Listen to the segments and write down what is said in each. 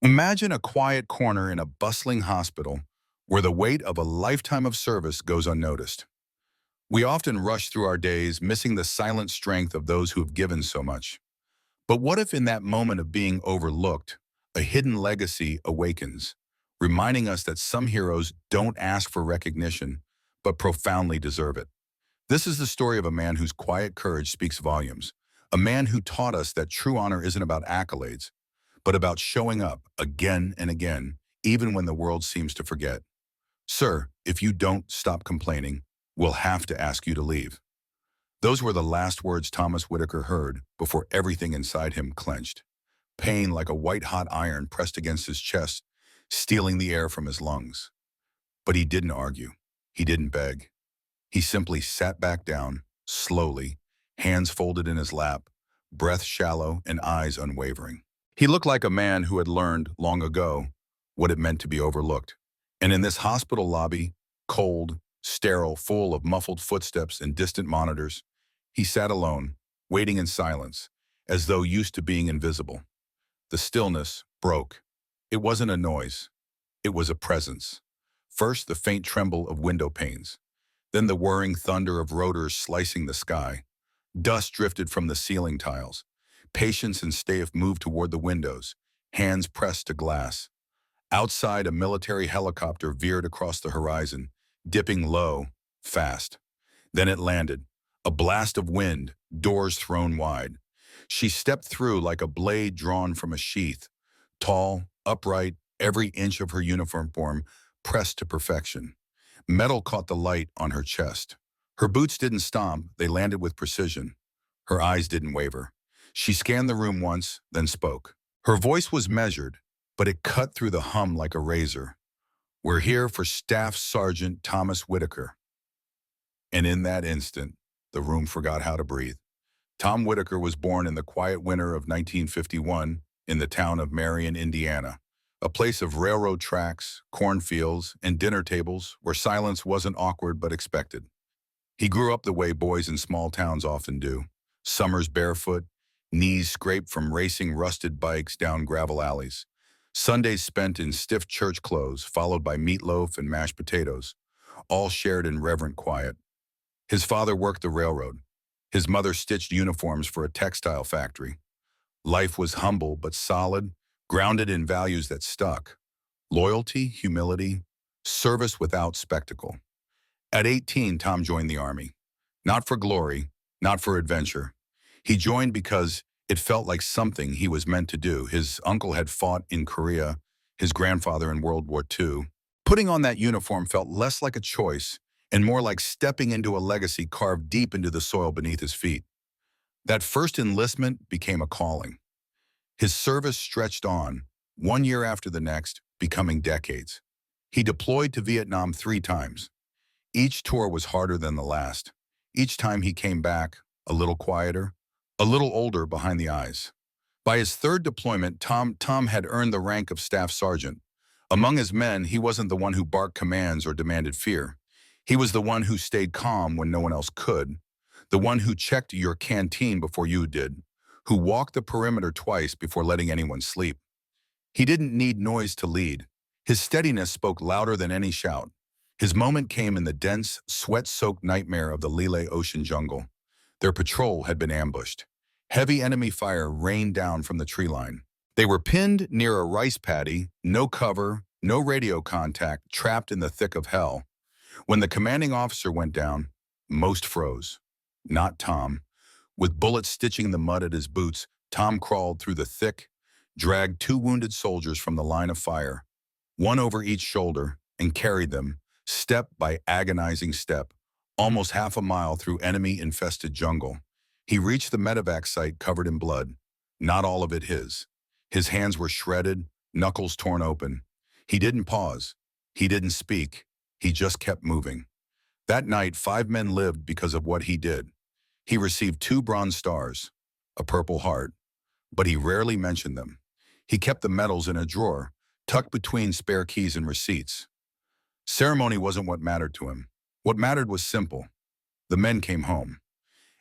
Imagine a quiet corner in a bustling hospital where the weight of a lifetime of service goes unnoticed. We often rush through our days, missing the silent strength of those who have given so much. But what if in that moment of being overlooked, a hidden legacy awakens, reminding us that some heroes don't ask for recognition, but profoundly deserve it? This is the story of a man whose quiet courage speaks volumes, a man who taught us that true honor isn't about accolades, but about showing up again and again, even when the world seems to forget. Sir, if you don't stop complaining, we'll have to ask you to leave. Those were the last words Thomas Whitaker heard before everything inside him clenched. Pain like a white-hot iron pressed against his chest, stealing the air from his lungs. But he didn't argue. He didn't beg. He simply sat back down, slowly, hands folded in his lap, breath shallow and eyes unwavering. He looked like a man who had learned long ago what it meant to be overlooked. And in this hospital lobby, cold, sterile, full of muffled footsteps and distant monitors, he sat alone, waiting in silence, as though used to being invisible. The stillness broke. It wasn't a noise. It was a presence. First, the faint tremble of window panes, then the whirring thunder of rotors slicing the sky. Dust drifted from the ceiling tiles. Patience and staff moved toward the windows, hands pressed to glass. Outside, a military helicopter veered across the horizon, dipping low, fast. Then it landed. A blast of wind, doors thrown wide. She stepped through like a blade drawn from a sheath, tall, upright, every inch of her uniform form pressed to perfection. Metal caught the light on her chest. Her boots didn't stomp, they landed with precision. Her eyes didn't waver. She scanned the room once, then spoke. Her voice was measured, but it cut through the hum like a razor. "We're here for Staff Sergeant Thomas Whitaker." And in that instant, the room forgot how to breathe. Tom Whitaker was born in the quiet winter of 1951 in the town of Marion, Indiana, a place of railroad tracks, cornfields, and dinner tables where silence wasn't awkward but expected. He grew up the way boys in small towns often do, summers barefoot, knees scraped from racing rusted bikes down gravel alleys. Sundays spent in stiff church clothes, followed by meatloaf and mashed potatoes, all shared in reverent quiet. His father worked the railroad. His mother stitched uniforms for a textile factory. Life was humble but solid, grounded in values that stuck. Loyalty, humility, service without spectacle. At 18, Tom joined the Army. Not for glory, not for adventure. He joined because it felt like something he was meant to do. His uncle had fought in Korea, his grandfather in World War II. Putting on that uniform felt less like a choice and more like stepping into a legacy carved deep into the soil beneath his feet. That first enlistment became a calling. His service stretched on, one year after the next, becoming decades. He deployed to Vietnam 3 times. Each tour was harder than the last. Each time he came back, a little quieter, a little older behind the eyes. By his third deployment, Tom had earned the rank of staff sergeant. Among his men, he wasn't the one who barked commands or demanded fear. He was the one who stayed calm when no one else could, the one who checked your canteen before you did, who walked the perimeter twice before letting anyone sleep. He didn't need noise to lead. His steadiness spoke louder than any shout. His moment came in the dense, sweat-soaked nightmare of the Lille Ocean jungle. Their patrol had been ambushed. Heavy enemy fire rained down from the tree line. They were pinned near a rice paddy, no cover, no radio contact, trapped in the thick of hell. When the commanding officer went down, most froze. Not Tom. With bullets stitching the mud at his boots, Tom crawled through the thick, dragged 2 wounded soldiers from the line of fire, one over each shoulder, and carried them, step by agonizing step, almost half a mile through enemy-infested jungle. He reached the medevac site covered in blood, not all of it his. His hands were shredded, knuckles torn open. He didn't pause. He didn't speak. He just kept moving. That night, 5 men lived because of what he did. He received 2 Bronze Stars, a Purple Heart, but he rarely mentioned them. He kept the medals in a drawer, tucked between spare keys and receipts. Ceremony wasn't what mattered to him. What mattered was simple. The men came home.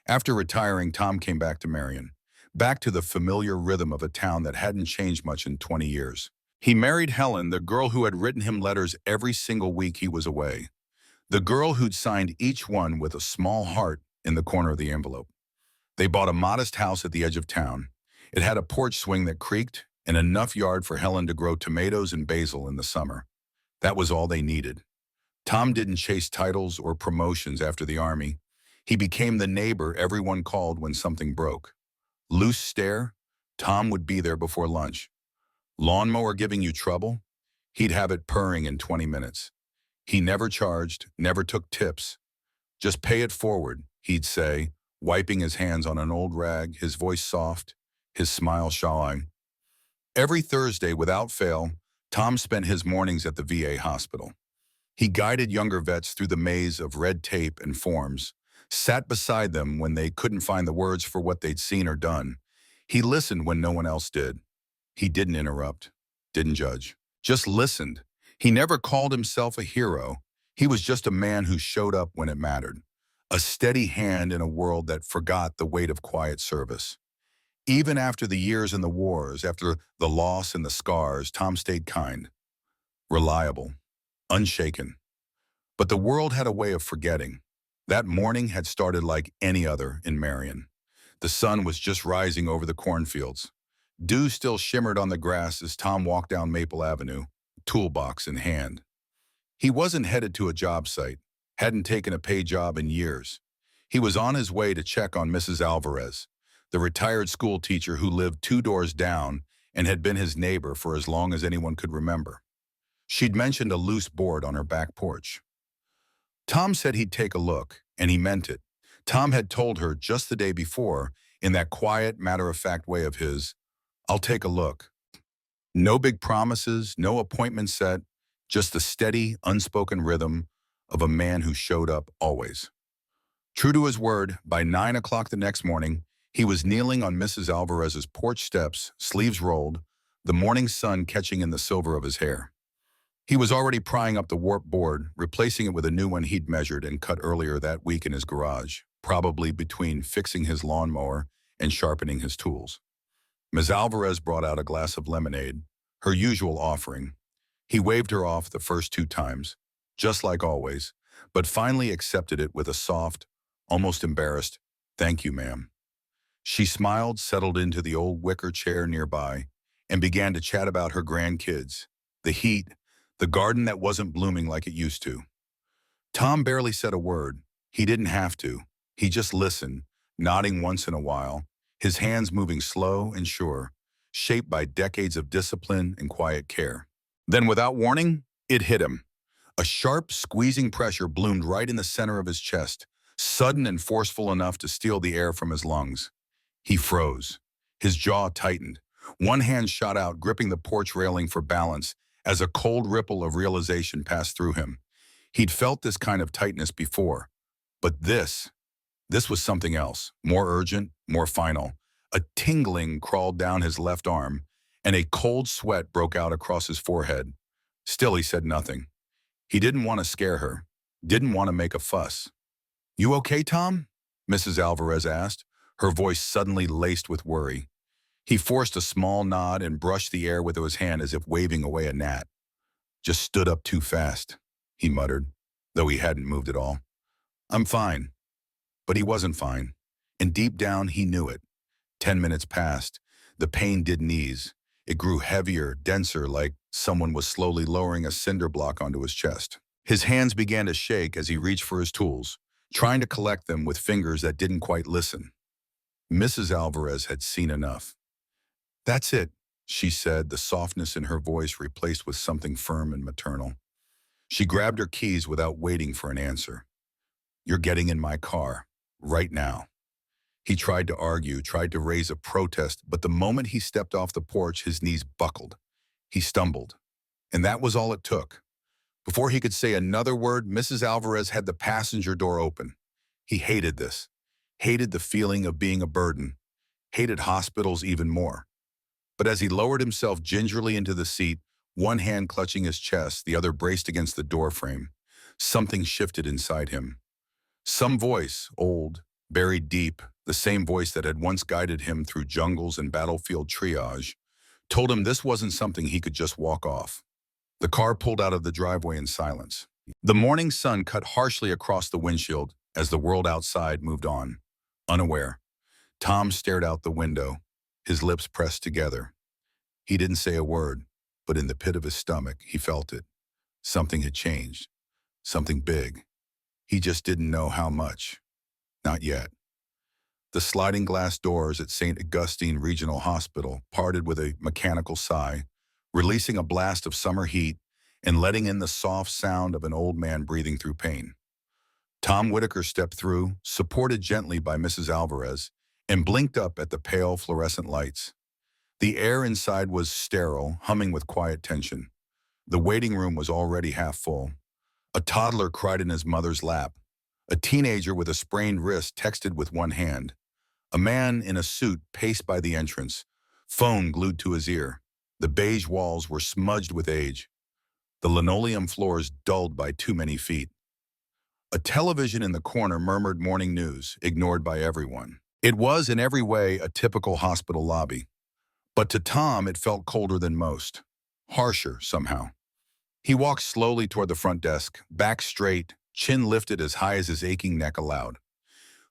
After retiring, Tom came back to Marion, back to the familiar rhythm of a town that hadn't changed much in 20 years. He married Helen, the girl who had written him letters every single week he was away. The girl who'd signed each one with a small heart in the corner of the envelope. They bought a modest house at the edge of town. It had a porch swing that creaked and enough yard for Helen to grow tomatoes and basil in the summer. That was all they needed. Tom didn't chase titles or promotions after the army. He became the neighbor everyone called when something broke. Loose stair? Tom would be there before lunch. Lawnmower giving you trouble? He'd have it purring in 20 minutes. He never charged, never took tips. Just pay it forward, he'd say, wiping his hands on an old rag, his voice soft, his smile shy. Every Thursday, without fail, Tom spent his mornings at the VA hospital. He guided younger vets through the maze of red tape and forms, sat beside them when they couldn't find the words for what they'd seen or done. He listened when no one else did. He didn't interrupt, didn't judge, just listened. He never called himself a hero. He was just a man who showed up when it mattered, a steady hand in a world that forgot the weight of quiet service. Even after the years and the wars, after the loss and the scars, Tom stayed kind, reliable, unshaken. But the world had a way of forgetting. That morning had started like any other in Marion. The sun was just rising over the cornfields. Dew still shimmered on the grass as Tom walked down Maple Avenue, toolbox in hand. He wasn't headed to a job site, hadn't taken a paid job in years. He was on his way to check on Mrs. Alvarez, the retired school teacher who lived 2 doors down and had been his neighbor for as long as anyone could remember. She'd mentioned a loose board on her back porch. Tom said he'd take a look, and he meant it. Tom had told her just the day before, in that quiet, matter-of-fact way of his, "I'll take a look." No big promises, no appointment set, just the steady, unspoken rhythm of a man who showed up always. True to his word, by 9 o'clock the next morning, he was kneeling on Mrs. Alvarez's porch steps, sleeves rolled, the morning sun catching in the silver of his hair. He was already prying up the warped board, replacing it with a new one he'd measured and cut earlier that week in his garage, probably between fixing his lawnmower and sharpening his tools. Ms. Alvarez brought out a glass of lemonade, her usual offering. He waved her off the first 2 times, just like always, but finally accepted it with a soft, almost embarrassed, "Thank you, ma'am." She smiled, settled into the old wicker chair nearby, and began to chat about her grandkids, the heat, the garden that wasn't blooming like it used to. Tom barely said a word. He didn't have to. He just listened, nodding once in a while, his hands moving slow and sure, shaped by decades of discipline and quiet care. Then, without warning, it hit him. A sharp, squeezing pressure bloomed right in the center of his chest, sudden and forceful enough to steal the air from his lungs. He froze. His jaw tightened. One hand shot out, gripping the porch railing for balance, as a cold ripple of realization passed through him. He'd felt this kind of tightness before, but this was something else, more urgent, more final. A tingling crawled down his left arm, and a cold sweat broke out across his forehead. Still, he said nothing. He didn't want to scare her, didn't want to make a fuss. "You okay, Tom?" Mrs. Alvarez asked, her voice suddenly laced with worry. He forced a small nod and brushed the air with his hand as if waving away a gnat. "Just stood up too fast," he muttered, though he hadn't moved at all. "I'm fine." But he wasn't fine, and deep down he knew it. 10 minutes passed. The pain didn't ease. It grew heavier, denser, like someone was slowly lowering a cinder block onto his chest. His hands began to shake as he reached for his tools, trying to collect them with fingers that didn't quite listen. Mrs. Alvarez had seen enough. "That's it," she said, the softness in her voice replaced with something firm and maternal. She grabbed her keys without waiting for an answer. "You're getting in my car, right now." He tried to argue, tried to raise a protest, but the moment he stepped off the porch, his knees buckled. He stumbled, and that was all it took. Before he could say another word, Mrs. Alvarez had the passenger door open. He hated this, hated the feeling of being a burden, hated hospitals even more. But as he lowered himself gingerly into the seat, one hand clutching his chest, the other braced against the doorframe, something shifted inside him. Some voice, old, buried deep, the same voice that had once guided him through jungles and battlefield triage, told him this wasn't something he could just walk off. The car pulled out of the driveway in silence. The morning sun cut harshly across the windshield as the world outside moved on. Unaware, Tom stared out the window, his lips pressed together. He didn't say a word, but in the pit of his stomach, he felt it. Something had changed. Something big. He just didn't know how much. Not yet. The sliding glass doors at St. Augustine Regional Hospital parted with a mechanical sigh, releasing a blast of summer heat and letting in the soft sound of an old man breathing through pain. Tom Whitaker stepped through, supported gently by Mrs. Alvarez, and blinked up at the pale fluorescent lights. The air inside was sterile, humming with quiet tension. The waiting room was already half full. A toddler cried in his mother's lap. A teenager with a sprained wrist texted with one hand. A man in a suit paced by the entrance, phone glued to his ear. The beige walls were smudged with age. The linoleum floors dulled by too many feet. A television in the corner murmured morning news, ignored by everyone. It was in every way a typical hospital lobby. But to Tom, it felt colder than most. Harsher, somehow. He walked slowly toward the front desk, back straight, chin lifted as high as his aching neck allowed.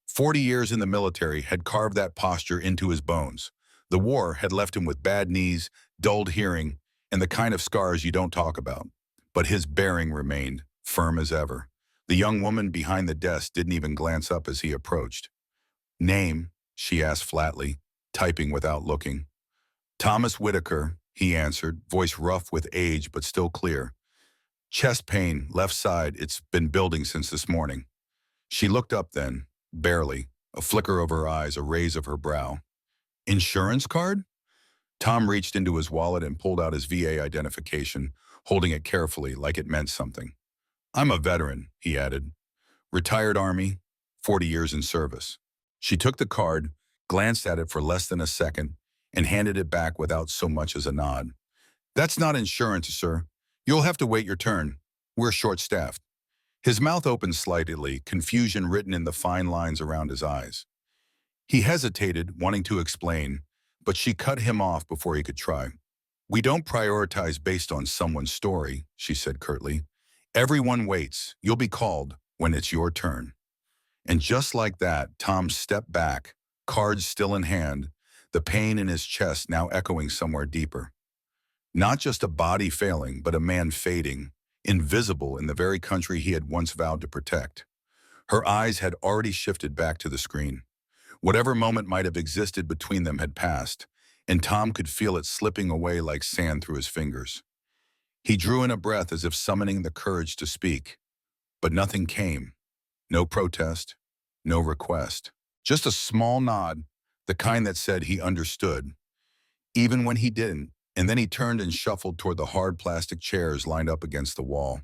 40 years in the military had carved that posture into his bones. The war had left him with bad knees, dulled hearing, and the kind of scars you don't talk about. But his bearing remained, firm as ever. The young woman behind the desk didn't even glance up as he approached. "Name?" she asked flatly, typing without looking. "Thomas Whitaker," he answered, voice rough with age but still clear. "Chest pain, left side, it's been building since this morning." She looked up then, barely, a flicker of her eyes, a raise of her brow. "Insurance card?" Tom reached into his wallet and pulled out his VA identification, holding it carefully like it meant something. "I'm a veteran," he added. "Retired Army, 40 years in service." She took the card, glanced at it for less than a second, and handed it back without so much as a nod. "That's not insurance, sir. You'll have to wait your turn. We're short-staffed." His mouth opened slightly, confusion written in the fine lines around his eyes. He hesitated, wanting to explain, but she cut him off before he could try. "We don't prioritize based on someone's story," she said curtly. "Everyone waits. You'll be called when it's your turn." And just like that, Tom stepped back, cards still in hand, the pain in his chest now echoing somewhere deeper. Not just a body failing, but a man fading, invisible in the very country he had once vowed to protect. Her eyes had already shifted back to the screen. Whatever moment might have existed between them had passed, and Tom could feel it slipping away like sand through his fingers. He drew in a breath as if summoning the courage to speak, but nothing came. No protest, no request. Just a small nod, the kind that said he understood, even when he didn't, and then he turned and shuffled toward the hard plastic chairs lined up against the wall.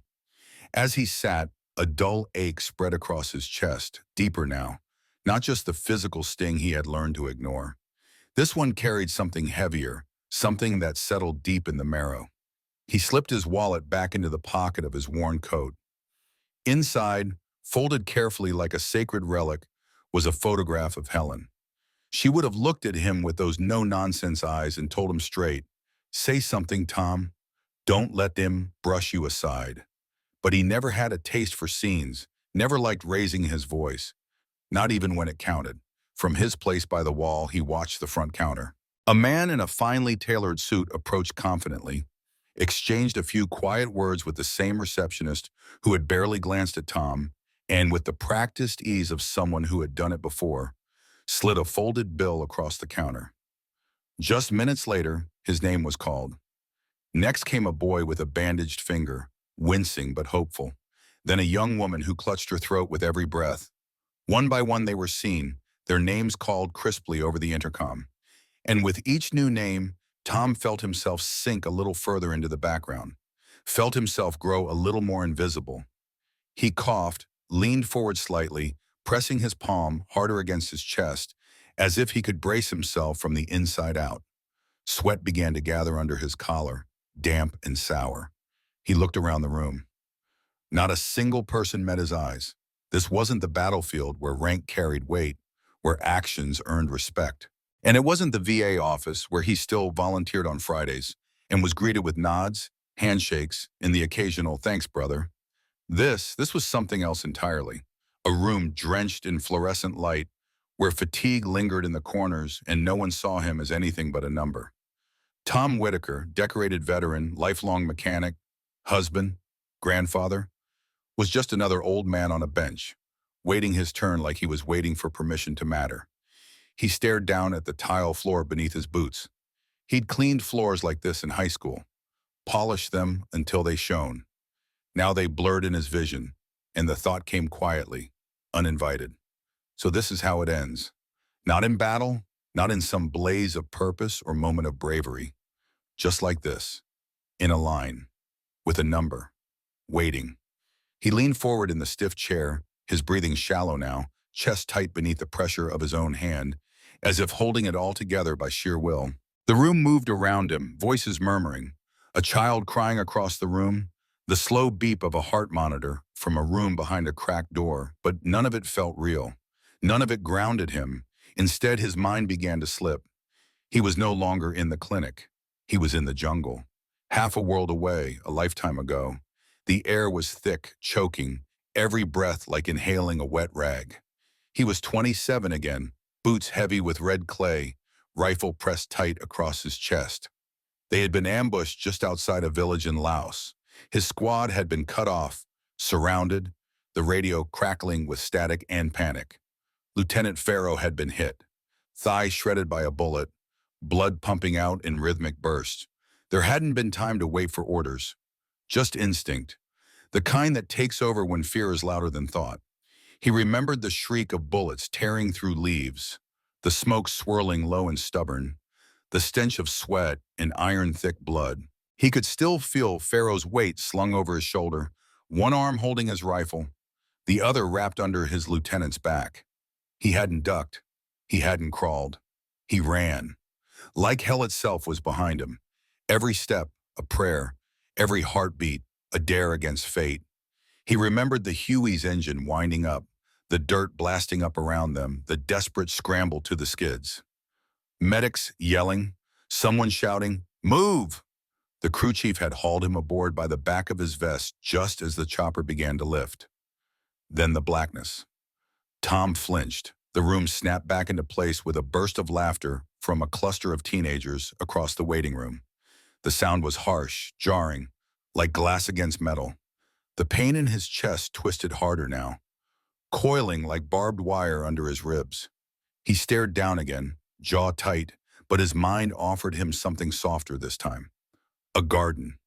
As he sat, a dull ache spread across his chest, deeper now, not just the physical sting he had learned to ignore. This one carried something heavier, something that settled deep in the marrow. He slipped his wallet back into the pocket of his worn coat. Inside, folded carefully like a sacred relic, was a photograph of Helen. She would have looked at him with those no-nonsense eyes and told him straight, "Say something, Tom. Don't let them brush you aside." But he never had a taste for scenes, never liked raising his voice, not even when it counted. From his place by the wall, he watched the front counter. A man in a finely tailored suit approached confidently, exchanged a few quiet words with the same receptionist who had barely glanced at Tom, and with the practiced ease of someone who had done it before, slid a folded bill across the counter. Just minutes later, his name was called. Next came a boy with a bandaged finger, wincing but hopeful. Then a young woman who clutched her throat with every breath. One by one they were seen, their names called crisply over the intercom. And with each new name, Tom felt himself sink a little further into the background, felt himself grow a little more invisible. He coughed, leaned forward slightly, pressing his palm harder against his chest, as if he could brace himself from the inside out. Sweat began to gather under his collar, damp and sour. He looked around the room. Not a single person met his eyes. This wasn't the battlefield where rank carried weight, where actions earned respect. And it wasn't the VA office where he still volunteered on Fridays and was greeted with nods, handshakes, and the occasional thanks, brother. This was something else entirely. A room drenched in fluorescent light where fatigue lingered in the corners and no one saw him as anything but a number. Tom Whitaker, decorated veteran, lifelong mechanic, husband, grandfather, was just another old man on a bench, waiting his turn like he was waiting for permission to matter. He stared down at the tile floor beneath his boots. He'd cleaned floors like this in high school, polished them until they shone. Now they blurred in his vision, and the thought came quietly, uninvited. So this is how it ends. Not in battle, not in some blaze of purpose or moment of bravery. Just like this, in a line, with a number, waiting. He leaned forward in the stiff chair, his breathing shallow now, chest tight beneath the pressure of his own hand, as if holding it all together by sheer will. The room moved around him, voices murmuring, a child crying across the room, the slow beep of a heart monitor from a room behind a cracked door, but none of it felt real. None of it grounded him. Instead, his mind began to slip. He was no longer in the clinic. He was in the jungle. Half a world away, a lifetime ago. The air was thick, choking, every breath like inhaling a wet rag. He was 27 again, boots heavy with red clay, rifle pressed tight across his chest. They had been ambushed just outside a village in Laos. His squad had been cut off, surrounded, the radio crackling with static and panic. Lieutenant Farrow had been hit, thigh shredded by a bullet, blood pumping out in rhythmic bursts. There hadn't been time to wait for orders, just instinct, the kind that takes over when fear is louder than thought. He remembered the shriek of bullets tearing through leaves, the smoke swirling low and stubborn, the stench of sweat and iron-thick blood. He could still feel Farrow's weight slung over his shoulder, one arm holding his rifle, the other wrapped under his lieutenant's back. He hadn't ducked. He hadn't crawled. He ran. Like hell itself was behind him. Every step, a prayer. Every heartbeat, a dare against fate. He remembered the Huey's engine winding up, the dirt blasting up around them, the desperate scramble to the skids. Medics yelling, someone shouting, "Move!" The crew chief had hauled him aboard by the back of his vest just as the chopper began to lift. Then the blackness. Tom flinched. The room snapped back into place with a burst of laughter from a cluster of teenagers across the waiting room. The sound was harsh, jarring, like glass against metal. The pain in his chest twisted harder now, coiling like barbed wire under his ribs. He stared down again, jaw tight, but his mind offered him something softer this time. A garden,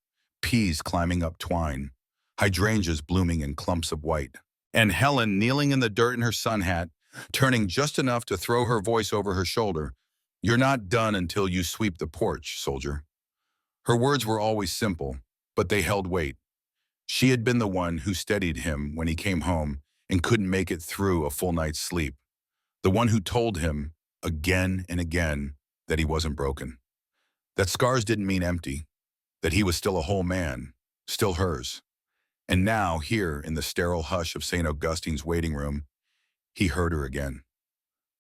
peas climbing up twine, hydrangeas blooming in clumps of white, and Helen kneeling in the dirt in her sun hat, turning just enough to throw her voice over her shoulder. "You're not done until you sweep the porch, soldier." Her words were always simple, but they held weight. She had been the one who steadied him when he came home and couldn't make it through a full night's sleep. The one who told him, again and again, that he wasn't broken. That scars didn't mean empty, that he was still a whole man, still hers. And now, here in the sterile hush of St. Augustine's waiting room, he heard her again.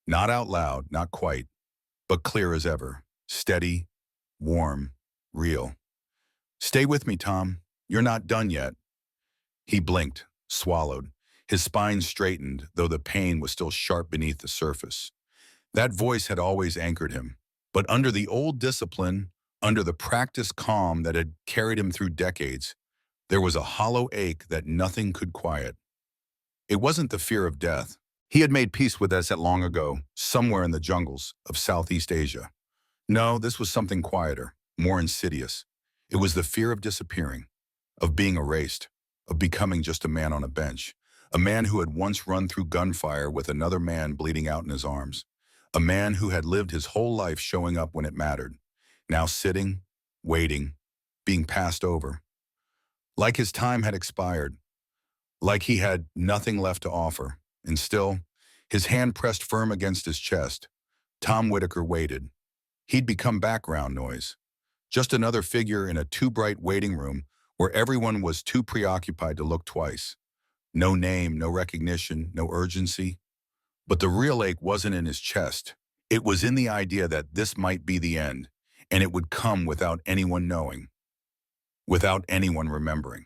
Not out loud, not quite, but clear as ever, steady, warm, real. "Stay with me, Tom. You're not done yet." He blinked, swallowed. His spine straightened, though the pain was still sharp beneath the surface. That voice had always anchored him. But under the old discipline, under the practiced calm that had carried him through decades, there was a hollow ache that nothing could quiet. It wasn't the fear of death. He had made peace with that long ago, somewhere in the jungles of Southeast Asia. No, this was something quieter, more insidious. It was the fear of disappearing, of being erased, of becoming just a man on a bench, a man who had once run through gunfire with another man bleeding out in his arms, a man who had lived his whole life showing up when it mattered, now sitting, waiting, being passed over. Like his time had expired, like he had nothing left to offer, and still, his hand pressed firm against his chest, Tom Whitaker waited. He'd become background noise, just another figure in a too bright waiting room where everyone was too preoccupied to look twice. No name, no recognition, no urgency. But the real ache wasn't in his chest. It was in the idea that this might be the end, and it would come without anyone knowing, without anyone remembering,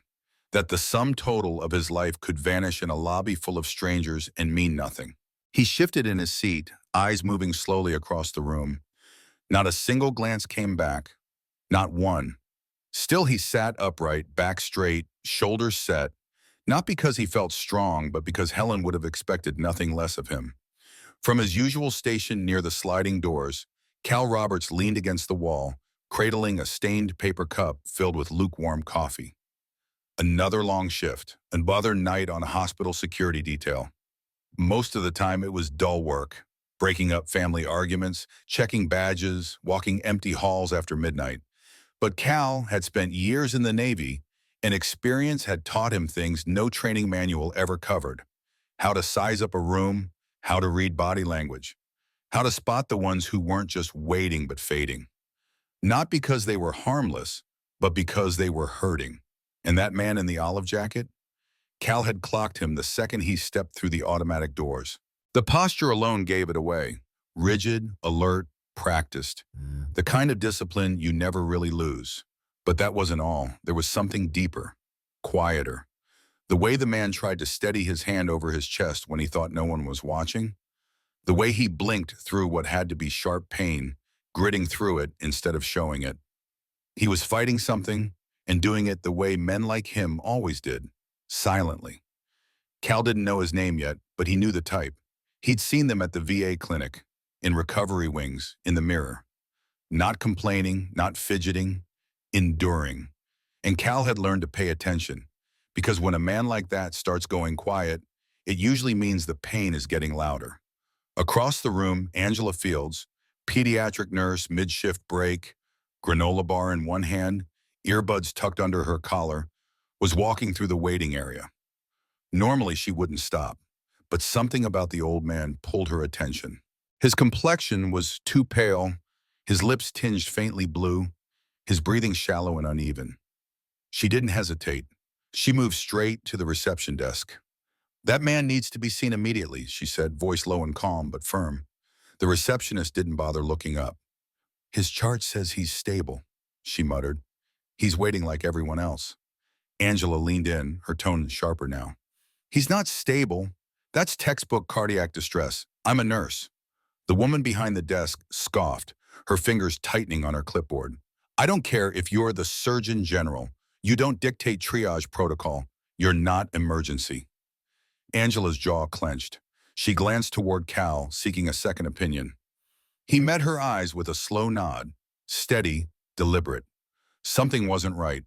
that the sum total of his life could vanish in a lobby full of strangers and mean nothing. He shifted in his seat, eyes moving slowly across the room. Not a single glance came back, not one. Still he sat upright, back straight, shoulders set, not because he felt strong, but because Helen would have expected nothing less of him. From his usual station near the sliding doors, Cal Roberts leaned against the wall, cradling a stained paper cup filled with lukewarm coffee. Another long shift, another night on a hospital security detail. Most of the time it was dull work, breaking up family arguments, checking badges, walking empty halls after midnight. But Cal had spent years in the Navy, and experience had taught him things no training manual ever covered. How to size up a room, how to read body language, how to spot the ones who weren't just waiting but fading. Not because they were harmless, but because they were hurting. And that man in the olive jacket? Cal had clocked him the second he stepped through the automatic doors. The posture alone gave it away. Rigid, alert, practiced. The kind of discipline you never really lose. But that wasn't all. There was something deeper, quieter. The way the man tried to steady his hand over his chest when he thought no one was watching. The way he blinked through what had to be sharp pain, gritting through it instead of showing it. He was fighting something and doing it the way men like him always did, silently. Cal didn't know his name yet, but he knew the type. He'd seen them at the VA clinic, in recovery wings, in the mirror. Not complaining, not fidgeting, enduring. And Cal had learned to pay attention, because when a man like that starts going quiet, it usually means the pain is getting louder. Across the room, Angela Fields, pediatric nurse, mid-shift break, granola bar in one hand, earbuds tucked under her collar, was walking through the waiting area. Normally she wouldn't stop, but something about the old man pulled her attention. His complexion was too pale, his lips tinged faintly blue, his breathing shallow and uneven. She didn't hesitate. She moved straight to the reception desk. "That man needs to be seen immediately," she said, voice low and calm but firm. The receptionist didn't bother looking up. "His chart says he's stable," she muttered. "He's waiting like everyone else." Angela leaned in, her tone sharper now. "He's not stable. That's textbook cardiac distress. I'm a nurse." The woman behind the desk scoffed, her fingers tightening on her clipboard. "I don't care if you're the Surgeon General. You don't dictate triage protocol. You're not emergency." Angela's jaw clenched. She glanced toward Cal, seeking a second opinion. He met her eyes with a slow nod, steady, deliberate. Something wasn't right,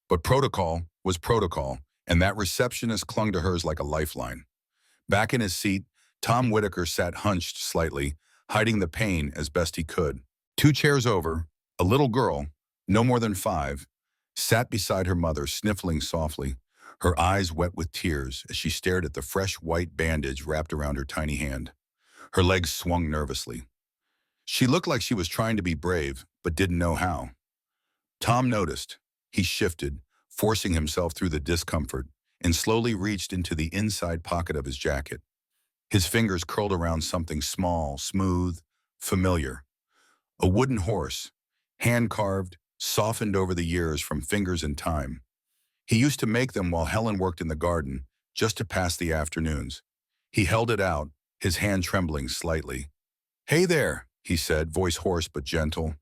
but protocol was protocol, and that receptionist clung to hers like a lifeline. Back in his seat, Tom Whitaker sat hunched slightly, hiding the pain as best he could. 2 chairs over, a little girl, no more than 5, sat beside her mother, sniffling softly, her eyes wet with tears as she stared at the fresh white bandage wrapped around her tiny hand. Her legs swung nervously. She looked like she was trying to be brave, but didn't know how. Tom noticed. He shifted, forcing himself through the discomfort, and slowly reached into the inside pocket of his jacket. His fingers curled around something small, smooth, familiar. A wooden horse, hand-carved, softened over the years from fingers and time. He used to make them while Helen worked in the garden, just to pass the afternoons. He held it out, his hand trembling slightly. "Hey there," he said, voice hoarse but gentle.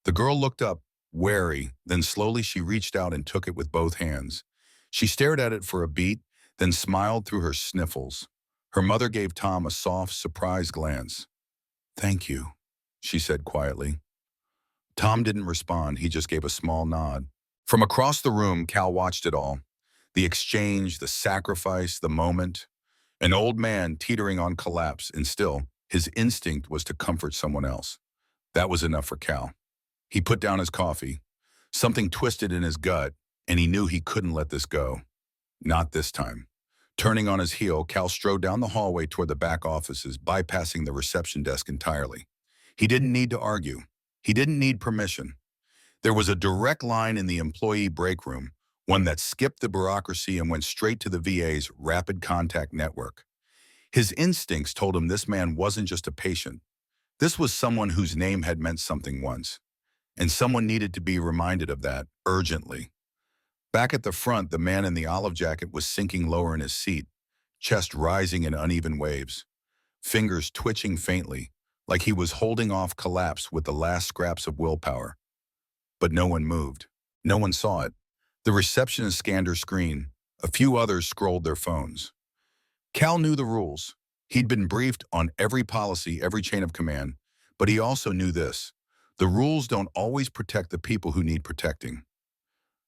The girl looked up, wary, then slowly she reached out and took it with both hands. She stared at it for a beat, then smiled through her sniffles. Her mother gave Tom a soft, surprised glance. "Thank you," she said quietly. Tom didn't respond, he just gave a small nod. From across the room, Cal watched it all. The exchange, the sacrifice, the moment. An old man teetering on collapse, and still, his instinct was to comfort someone else. That was enough for Cal. He put down his coffee. Something twisted in his gut, and he knew he couldn't let this go. Not this time. Turning on his heel, Cal strode down the hallway toward the back offices, bypassing the reception desk entirely. He didn't need to argue. He didn't need permission. There was a direct line in the employee break room, one that skipped the bureaucracy and went straight to the VA's rapid contact network. His instincts told him this man wasn't just a patient. This was someone whose name had meant something once, and someone needed to be reminded of that urgently. Back at the front, the man in the olive jacket was sinking lower in his seat, chest rising in uneven waves, fingers twitching faintly, like he was holding off collapse with the last scraps of willpower. But no one moved. No one saw it. The receptionist scanned her screen. A few others scrolled their phones. Cal knew the rules. He'd been briefed on every policy, every chain of command, but he also knew this. The rules don't always protect the people who need protecting.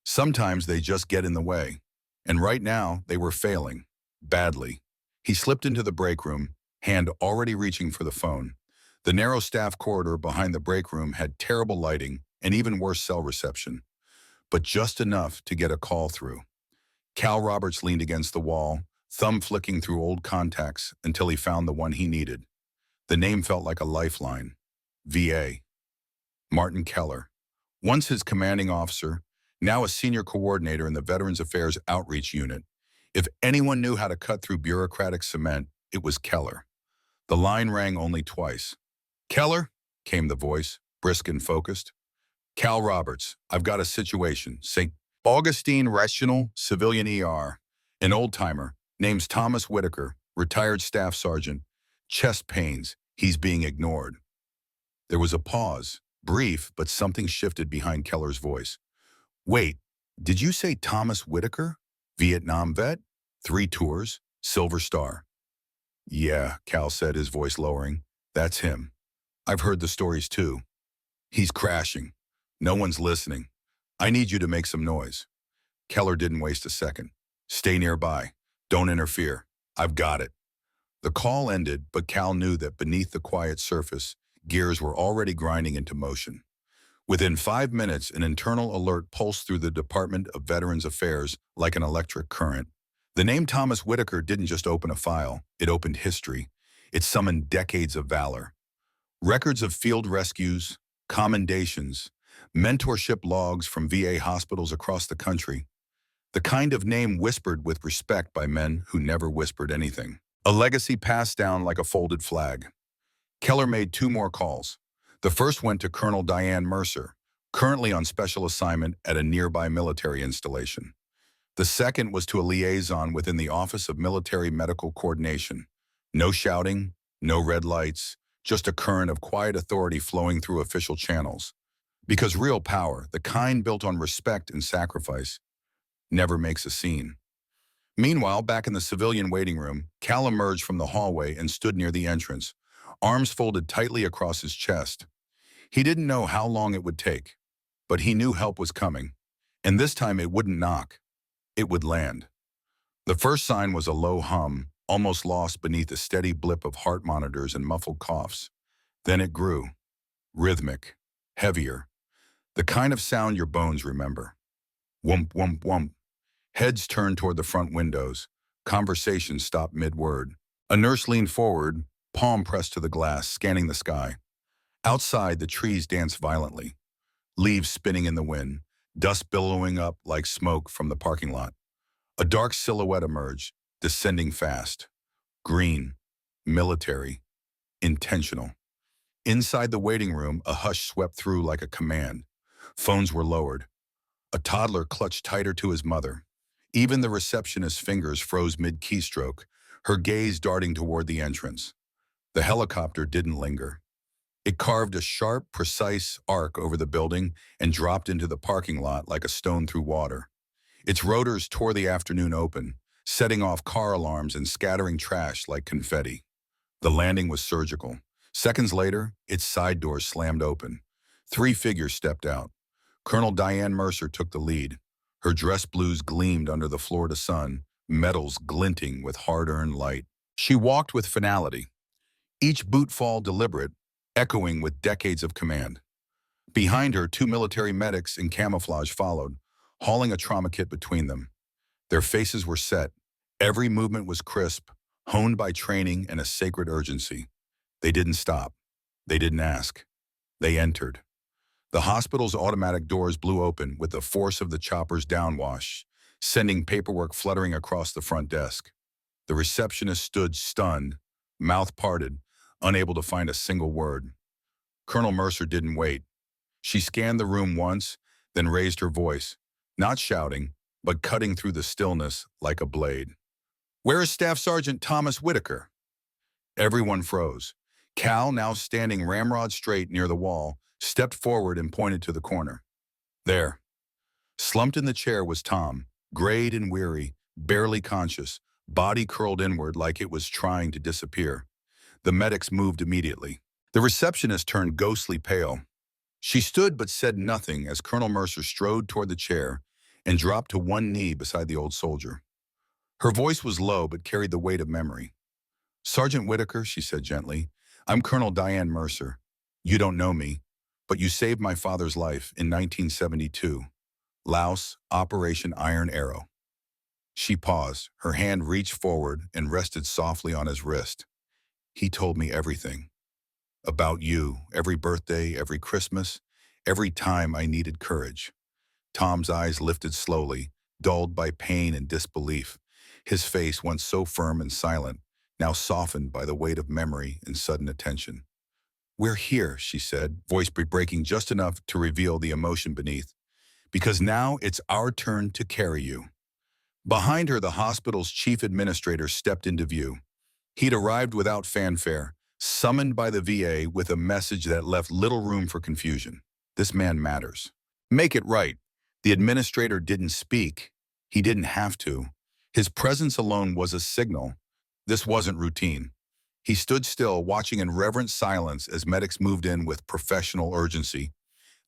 Sometimes they just get in the way. And right now, they were failing. Badly. He slipped into the break room, hand already reaching for the phone. The narrow staff corridor behind the break room had terrible lighting and even worse cell reception, but just enough to get a call through. Cal Roberts leaned against the wall, thumb flicking through old contacts until he found the one he needed. The name felt like a lifeline. VA. Martin Keller. Once his commanding officer, now a senior coordinator in the Veterans Affairs Outreach Unit. If anyone knew how to cut through bureaucratic cement, it was Keller. The line rang only twice. "Keller?" came the voice, brisk and focused. "Cal Roberts, I've got a situation. St. Augustine Regional Civilian ER. An old-timer, name's Thomas Whitaker, retired staff sergeant. Chest pains. He's being ignored." There was a pause, brief, but something shifted behind Keller's voice. "Wait, did you say Thomas Whitaker? Vietnam vet? 3 tours? Silver Star?" "Yeah," Cal said, his voice lowering. "That's him. I've heard the stories too. He's crashing. No one's listening. I need you to make some noise." Keller didn't waste a second. "Stay nearby. Don't interfere. I've got it." The call ended, but Cal knew that beneath the quiet surface, gears were already grinding into motion. Within 5 minutes, an internal alert pulsed through the Department of Veterans Affairs like an electric current. The name Thomas Whitaker didn't just open a file, it opened history. It summoned decades of valor. Records of field rescues, commendations, mentorship logs from VA hospitals across the country. The kind of name whispered with respect by men who never whispered anything. A legacy passed down like a folded flag. Keller made 2 more calls. The first went to Colonel Diane Mercer, currently on special assignment at a nearby military installation. The second was to a liaison within the Office of Military Medical Coordination. No shouting, no red lights, just a current of quiet authority flowing through official channels. Because real power, the kind built on respect and sacrifice, never makes a scene. Meanwhile, back in the civilian waiting room, Cal emerged from the hallway and stood near the entrance, arms folded tightly across his chest. He didn't know how long it would take, but he knew help was coming. And this time it wouldn't knock. It would land. The first sign was a low hum, almost lost beneath a steady blip of heart monitors and muffled coughs. Then it grew. Rhythmic. Heavier. The kind of sound your bones remember. Whump, whump, whump. Heads turned toward the front windows. Conversation stopped mid-word. A nurse leaned forward, palm pressed to the glass, scanning the sky. Outside, the trees danced violently. Leaves spinning in the wind, dust billowing up like smoke from the parking lot. A dark silhouette emerged, descending fast. Green, military, intentional. Inside the waiting room, a hush swept through like a command. Phones were lowered. A toddler clutched tighter to his mother. Even the receptionist's fingers froze mid-keystroke, her gaze darting toward the entrance. The helicopter didn't linger. It carved a sharp, precise arc over the building and dropped into the parking lot like a stone through water. Its rotors tore the afternoon open, setting off car alarms and scattering trash like confetti. The landing was surgical. Seconds later, its side doors slammed open. 3 figures stepped out. Colonel Diane Mercer took the lead. Her dress blues gleamed under the Florida sun, metals glinting with hard-earned light. She walked with finality, each bootfall deliberate, echoing with decades of command. Behind her, 2 military medics in camouflage followed, hauling a trauma kit between them. Their faces were set. Every movement was crisp, honed by training and a sacred urgency. They didn't stop. They didn't ask. They entered. The hospital's automatic doors blew open with the force of the chopper's downwash, sending paperwork fluttering across the front desk. The receptionist stood stunned, mouth parted, unable to find a single word. Colonel Mercer didn't wait. She scanned the room once, then raised her voice, not shouting, but cutting through the stillness like a blade. "Where is Staff Sergeant Thomas Whitaker?" Everyone froze. Cal, now standing ramrod straight near the wall, stepped forward and pointed to the corner. There. Slumped in the chair was Tom, grayed and weary, barely conscious, body curled inward like it was trying to disappear. The medics moved immediately. The receptionist turned ghostly pale. She stood but said nothing as Colonel Mercer strode toward the chair and dropped to one knee beside the old soldier. Her voice was low but carried the weight of memory. "Sergeant Whitaker," she said gently, "I'm Colonel Diane Mercer. You don't know me, but you saved my father's life in 1972. Laos, Operation Iron Arrow." She paused. Her hand reached forward and rested softly on his wrist. "He told me everything. About you, every birthday, every Christmas, every time I needed courage." Tom's eyes lifted slowly, dulled by pain and disbelief. His face, once so firm and silent, now softened by the weight of memory and sudden attention. "We're here," she said, voice breaking just enough to reveal the emotion beneath, "because now it's our turn to carry you." Behind her, the hospital's chief administrator stepped into view. He'd arrived without fanfare, summoned by the VA with a message that left little room for confusion. "This man matters. Make it right." The administrator didn't speak. He didn't have to. His presence alone was a signal. This wasn't routine. He stood still, watching in reverent silence as medics moved in with professional urgency.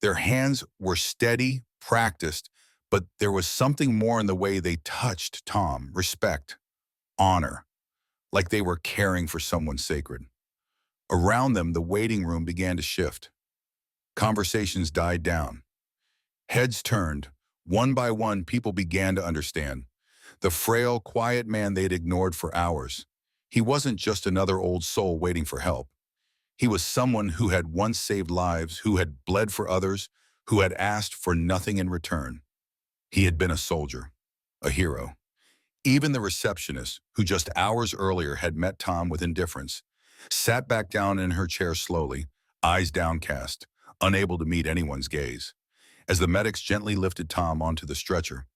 Their hands were steady, practiced, but there was something more in the way they touched Tom. Respect, honor, like they were caring for someone sacred. Around them, the waiting room began to shift. Conversations died down. Heads turned. One by one, people began to understand. The frail, quiet man they'd ignored for hours. He wasn't just another old soul waiting for help. He was someone who had once saved lives, who had bled for others, who had asked for nothing in return. He had been a soldier, a hero. Even the receptionist, who just hours earlier had met Tom with indifference, sat back down in her chair slowly, eyes downcast, unable to meet anyone's gaze. As the medics gently lifted Tom onto the stretcher,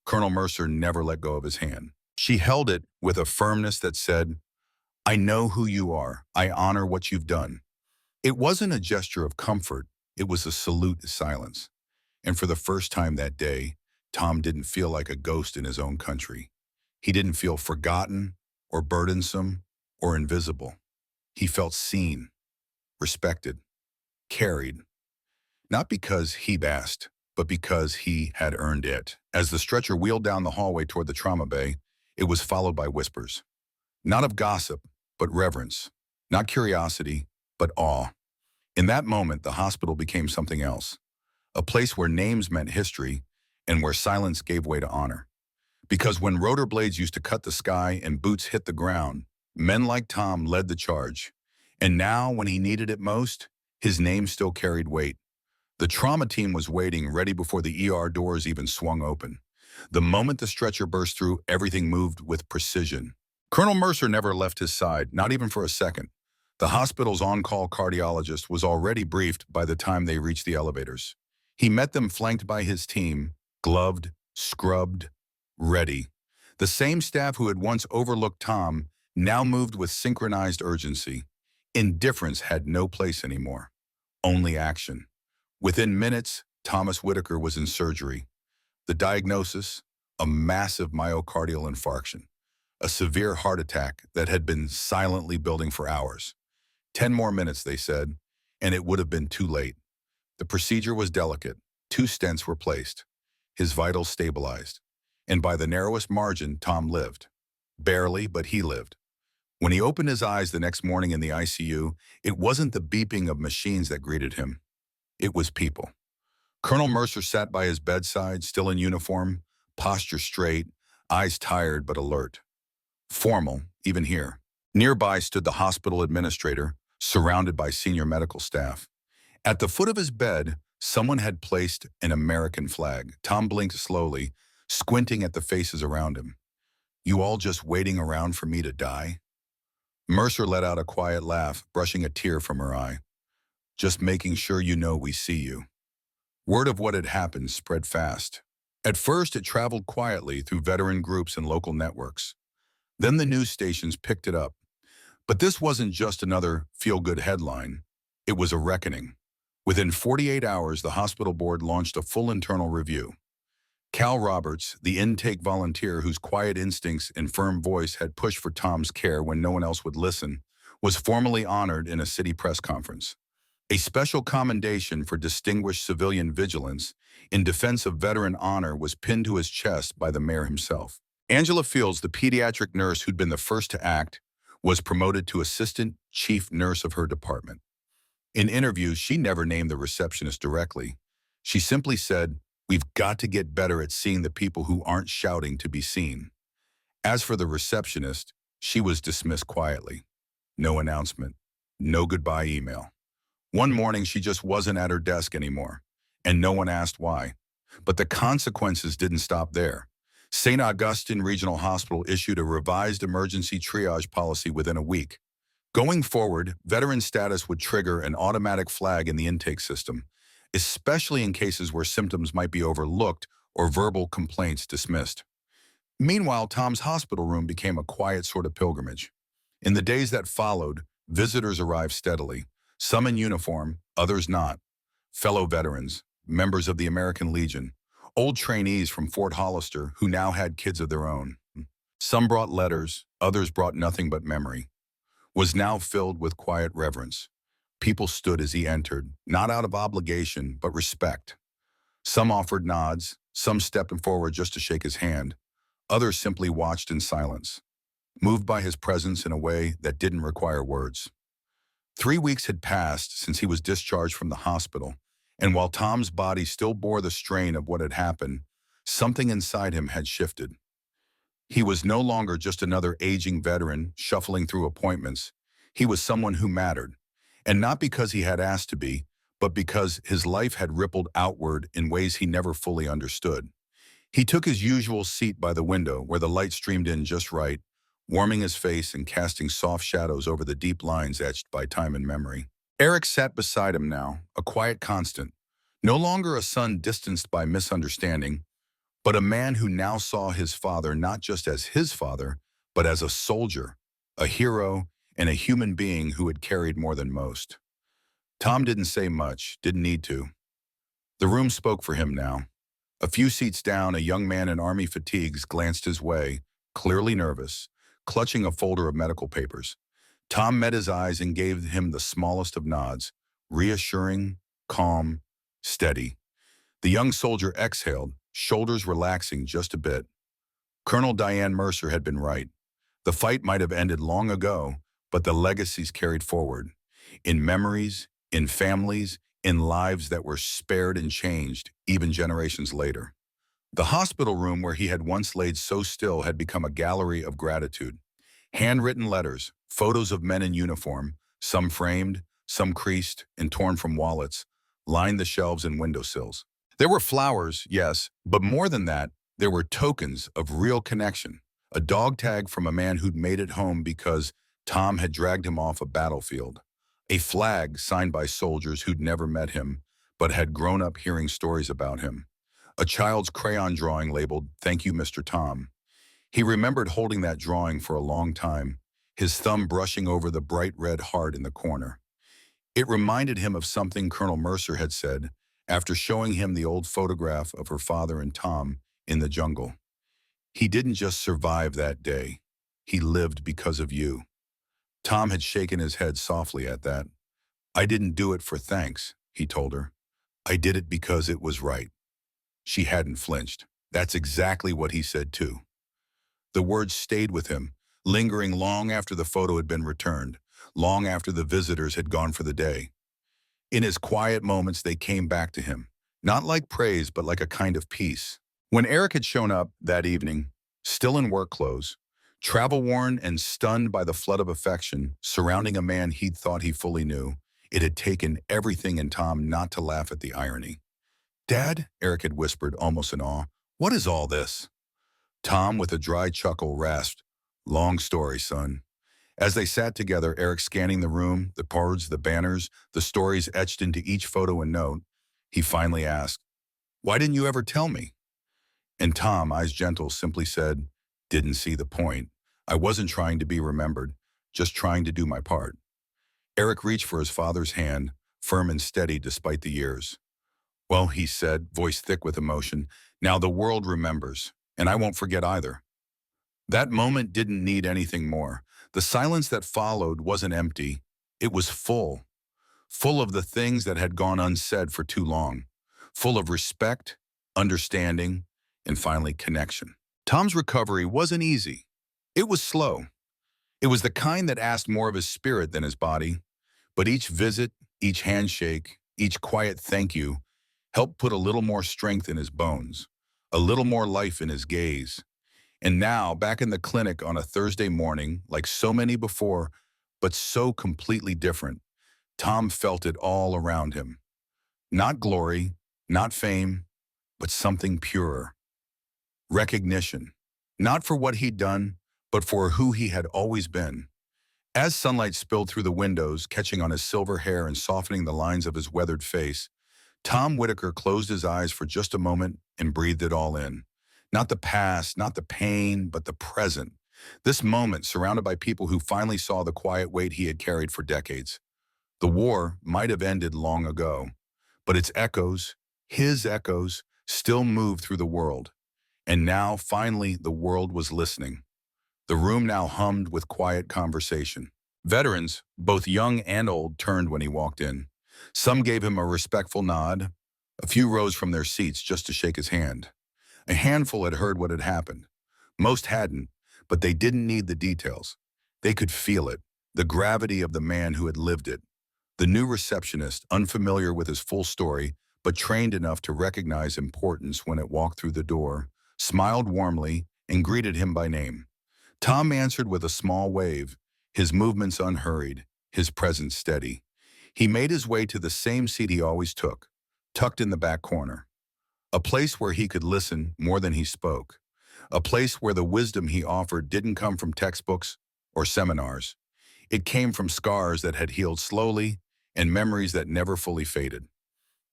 Colonel Mercer never let go of his hand. She held it with a firmness that said, "I know who you are. I honor what you've done." It wasn't a gesture of comfort. It was a salute to silence. And for the first time that day, Tom didn't feel like a ghost in his own country. He didn't feel forgotten or burdensome or invisible. He felt seen, respected, carried. Not because he asked, but because he had earned it. As the stretcher wheeled down the hallway toward the trauma bay, it was followed by whispers. Not of gossip, but reverence. Not curiosity, but awe. In that moment, the hospital became something else. A place where names meant history and where silence gave way to honor. Because when rotor blades used to cut the sky and boots hit the ground, men like Tom led the charge. And now, when he needed it most, his name still carried weight. The trauma team was waiting, ready before the ER doors even swung open. The moment the stretcher burst through, everything moved with precision. Colonel Mercer never left his side, not even for a second. The hospital's on-call cardiologist was already briefed by the time they reached the elevators. He met them flanked by his team, gloved, scrubbed, ready. The same staff who had once overlooked Tom now moved with synchronized urgency. Indifference had no place anymore. Only action. Within minutes, Thomas Whitaker was in surgery. The diagnosis, a massive myocardial infarction, a severe heart attack that had been silently building for hours. 10 more minutes, they said, and it would have been too late. The procedure was delicate. 2 stents were placed. His vitals stabilized. And by the narrowest margin, Tom lived. Barely, but he lived. When he opened his eyes the next morning in the ICU, it wasn't the beeping of machines that greeted him. It was people. Colonel Mercer sat by his bedside, still in uniform, posture straight, eyes tired but alert. Formal, even here. Nearby stood the hospital administrator, surrounded by senior medical staff. At the foot of his bed, someone had placed an American flag. Tom blinked slowly, squinting at the faces around him. "You all just waiting around for me to die?" Mercer let out a quiet laugh, brushing a tear from her eye. just making sure you know we see you." Word of what had happened spread fast. At first, it traveled quietly through veteran groups and local networks. Then the news stations picked it up. But this wasn't just another feel-good headline. It was a reckoning. Within 48 hours, the hospital board launched a full internal review. Cal Roberts, the intake volunteer whose quiet instincts and firm voice had pushed for Tom's care when no one else would listen, was formally honored in a city press conference. A special commendation for distinguished civilian vigilance in defense of veteran honor was pinned to his chest by the mayor himself. Angela Fields, the pediatric nurse who'd been the first to act, was promoted to assistant chief nurse of her department. In interviews, she never named the receptionist directly. She simply said, "We've got to get better at seeing the people who aren't shouting to be seen." As for the receptionist, she was dismissed quietly. No announcement, no goodbye email. One morning, she just wasn't at her desk anymore, and no one asked why. But the consequences didn't stop there. St. Augustine Regional Hospital issued a revised emergency triage policy within a week. Going forward, veteran status would trigger an automatic flag in the intake system, especially in cases where symptoms might be overlooked or verbal complaints dismissed. Meanwhile, Tom's hospital room became a quiet sort of pilgrimage. In the days that followed, visitors arrived steadily, some in uniform, others not. Fellow veterans, members of the American Legion, old trainees from Fort Hollister who now had kids of their own. Some brought letters, others brought nothing but memory. Was now filled with quiet reverence. People stood as he entered, not out of obligation, but respect. Some offered nods, some stepped forward just to shake his hand. Others simply watched in silence, moved by his presence in a way that didn't require words. 3 weeks had passed since he was discharged from the hospital, and while Tom's body still bore the strain of what had happened, something inside him had shifted. He was no longer just another aging veteran shuffling through appointments. He was someone who mattered, and not because he had asked to be, but because his life had rippled outward in ways he never fully understood. He took his usual seat by the window where the light streamed in just right, warming his face and casting soft shadows over the deep lines etched by time and memory. Eric sat beside him now, a quiet constant, no longer a son distanced by misunderstanding, but a man who now saw his father not just as his father, but as a soldier, a hero, and a human being who had carried more than most. Tom didn't say much, didn't need to. The room spoke for him now. A few seats down, a young man in army fatigues glanced his way, clearly nervous, clutching a folder of medical papers. Tom met his eyes and gave him the smallest of nods, reassuring, calm, steady. The young soldier exhaled, shoulders relaxing just a bit. Colonel Diane Mercer had been right. The fight might have ended long ago, but the legacies carried forward. In memories, in families, in lives that were spared and changed, even generations later. The hospital room where he had once laid so still had become a gallery of gratitude. Handwritten letters, photos of men in uniform, some framed, some creased and torn from wallets, lined the shelves and windowsills. There were flowers, yes, but more than that, there were tokens of real connection. A dog tag from a man who'd made it home because Tom had dragged him off a battlefield. A flag signed by soldiers who'd never met him, but had grown up hearing stories about him. A child's crayon drawing labeled, "Thank you, Mr. Tom." He remembered holding that drawing for a long time, his thumb brushing over the bright red heart in the corner. It reminded him of something Colonel Mercer had said after showing him the old photograph of her father and Tom in the jungle. "He didn't just survive that day. He lived because of you." Tom had shaken his head softly at that. "I didn't do it for thanks," he told her. "I did it because it was right." She hadn't flinched. That's exactly what he said too. The words stayed with him, lingering long after the photo had been returned, long after the visitors had gone for the day. In his quiet moments, they came back to him, not like praise, but like a kind of peace. When Eric had shown up that evening, still in work clothes, travel-worn and stunned by the flood of affection surrounding a man he'd thought he fully knew, it had taken everything in Tom not to laugh at the irony. "Dad," Eric had whispered, almost in awe, "what is all this?" Tom, with a dry chuckle, rasped, "Long story, son." As they sat together, Eric scanning the room, the cards, the banners, the stories etched into each photo and note, he finally asked, "Why didn't you ever tell me?" And Tom, eyes gentle, simply said, "Didn't see the point. I wasn't trying to be remembered, just trying to do my part." Eric reached for his father's hand, firm and steady despite the years. "Well," he said, voice thick with emotion, "now the world remembers, and I won't forget either." That moment didn't need anything more. The silence that followed wasn't empty. It was full, full of the things that had gone unsaid for too long, full of respect, understanding, and finally connection. Tom's recovery wasn't easy. It was slow. It was the kind that asked more of his spirit than his body, but each visit, each handshake, each quiet thank you helped put a little more strength in his bones, a little more life in his gaze. And now, back in the clinic on a Thursday morning, like so many before, but so completely different, Tom felt it all around him. Not glory, not fame, but something purer. Recognition. Not for what he'd done, but for who he had always been. As sunlight spilled through the windows, catching on his silver hair and softening the lines of his weathered face, Tom Whitaker closed his eyes for just a moment and breathed it all in. Not the past, not the pain, but the present. This moment, surrounded by people who finally saw the quiet weight he had carried for decades. The war might have ended long ago, but its echoes, his echoes, still moved through the world. And now, finally, the world was listening. The room now hummed with quiet conversation. Veterans, both young and old, turned when he walked in. Some gave him a respectful nod. A few rose from their seats just to shake his hand. A handful had heard what had happened. Most hadn't, but they didn't need the details. They could feel it, the gravity of the man who had lived it. The new receptionist, unfamiliar with his full story, but trained enough to recognize importance when it walked through the door, smiled warmly and greeted him by name. Tom answered with a small wave, his movements unhurried, his presence steady. He made his way to the same seat he always took, tucked in the back corner. A place where he could listen more than he spoke. A place where the wisdom he offered didn't come from textbooks or seminars. It came from scars that had healed slowly and memories that never fully faded.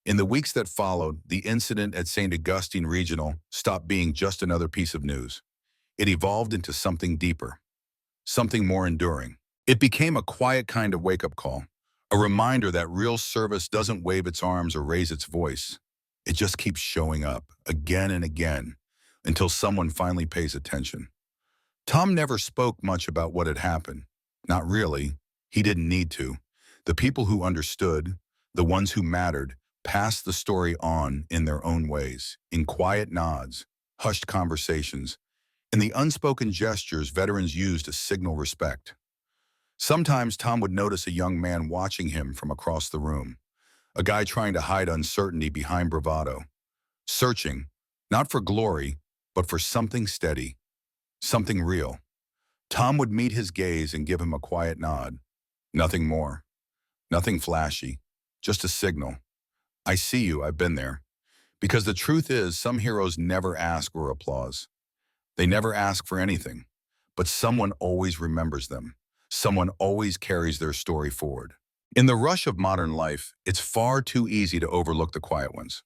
In the weeks that followed, the incident at St. Augustine Regional stopped being just another piece of news. It evolved into something deeper, something more enduring. It became a quiet kind of wake-up call, a reminder that real service doesn't wave its arms or raise its voice. It just keeps showing up, again and again, until someone finally pays attention. Tom never spoke much about what had happened. Not really. He didn't need to. The people who understood, the ones who mattered, passed the story on in their own ways, in quiet nods, hushed conversations, and the unspoken gestures veterans used to signal respect. Sometimes Tom would notice a young man watching him from across the room, a guy trying to hide uncertainty behind bravado, searching, not for glory, but for something steady, something real. Tom would meet his gaze and give him a quiet nod. Nothing more, nothing flashy, just a signal. I see you, I've been there. Because the truth is, some heroes never ask for applause. They never ask for anything, but someone always remembers them. Someone always carries their story forward. In the rush of modern life, it's far too easy to overlook the quiet ones.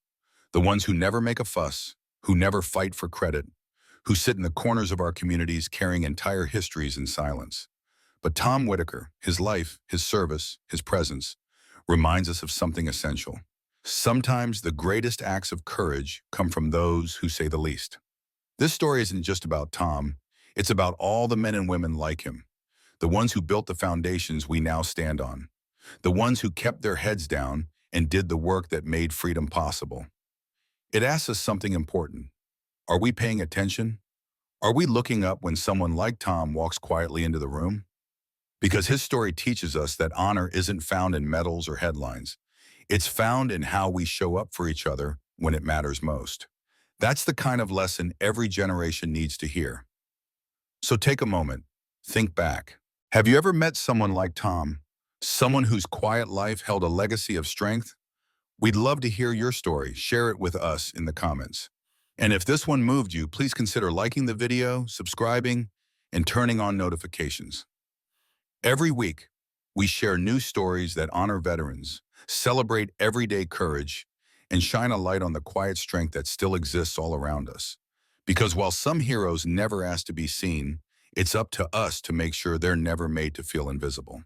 The ones who never make a fuss, who never fight for credit, who sit in the corners of our communities carrying entire histories in silence. But Tom Whitaker, his life, his service, his presence, reminds us of something essential. Sometimes the greatest acts of courage come from those who say the least. This story isn't just about Tom, it's about all the men and women like him, the ones who built the foundations we now stand on, the ones who kept their heads down and did the work that made freedom possible. It asks us something important. Are we paying attention? Are we looking up when someone like Tom walks quietly into the room? Because his story teaches us that honor isn't found in medals or headlines. It's found in how we show up for each other when it matters most. That's the kind of lesson every generation needs to hear. So take a moment, think back. Have you ever met someone like Tom? Someone whose quiet life held a legacy of strength? We'd love to hear your story. Share it with us in the comments. And if this one moved you, please consider liking the video, subscribing, and turning on notifications. Every week, we share new stories that honor veterans, celebrate everyday courage, and shine a light on the quiet strength that still exists all around us. Because while some heroes never ask to be seen, it's up to us to make sure they're never made to feel invisible.